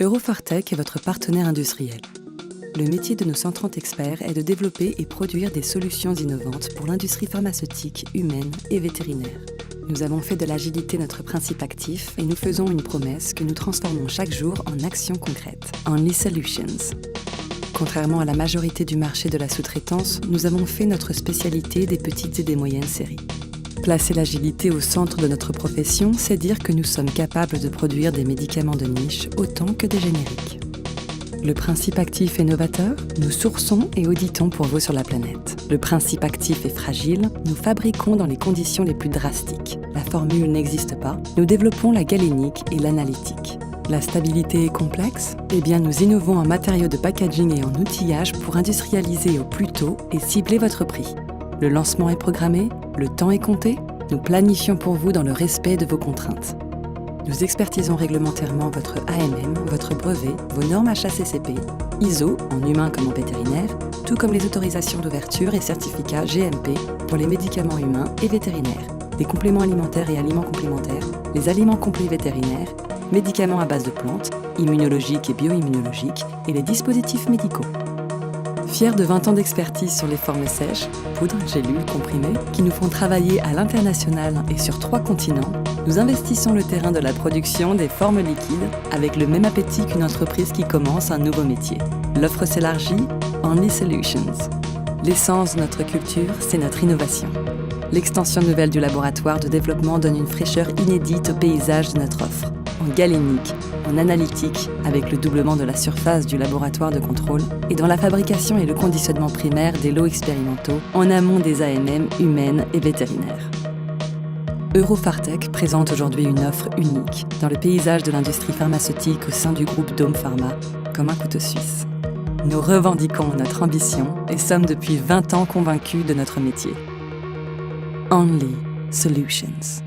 Eurofartech est votre partenaire industriel. Le métier de nos 130 experts est de développer et produire des solutions innovantes pour l'industrie pharmaceutique, humaine et vétérinaire. Nous avons fait de l'agilité notre principe actif et nous faisons une promesse que nous transformons chaque jour en actions concrètes. Only Solutions. Contrairement à la majorité du marché de la sous-traitance, nous avons fait notre spécialité des petites et des moyennes séries. Placer l'agilité au centre de notre profession, c'est dire que nous sommes capables de produire des médicaments de niche autant que des génériques. Le principe actif est novateur, nous sourçons et auditons pour vous sur la planète. Le principe actif est fragile, nous fabriquons dans les conditions les plus drastiques. La formule n'existe pas, nous développons la galénique et l'analytique. La stabilité est complexe? Eh bien, nous innovons en matériaux de packaging et en outillage pour industrialiser au plus tôt et cibler votre prix. Le lancement est programmé, le temps est compté, nous planifions pour vous dans le respect de vos contraintes. Nous expertisons réglementairement votre AMM, votre brevet, vos normes HACCP, ISO, en humain comme en vétérinaire, tout comme les autorisations d'ouverture et certificats GMP pour les médicaments humains et vétérinaires, les compléments alimentaires et aliments complémentaires, les aliments complets vétérinaires, médicaments à base de plantes, immunologiques et bioimmunologiques, et les dispositifs médicaux. Fiers de 20 ans d'expertise sur les formes sèches, poudres, gélules, comprimés, qui nous font travailler à l'international et sur 3 continents, nous investissons le terrain de la production des formes liquides avec le même appétit qu'une entreprise qui commence un nouveau métier. L'offre s'élargit, Only Solutions. L'essence de notre culture, c'est notre innovation. L'extension nouvelle du laboratoire de développement donne une fraîcheur inédite au paysage de notre offre. En galénique, en analytique, avec le doublement de la surface du laboratoire de contrôle, et dans la fabrication et le conditionnement primaire des lots expérimentaux, en amont des AMM humaines et vétérinaires. Eurofartech présente aujourd'hui une offre unique dans le paysage de l'industrie pharmaceutique au sein du groupe Dome Pharma, comme un couteau suisse. Nous revendiquons notre ambition et sommes depuis 20 ans convaincus de notre métier. Only Solutions.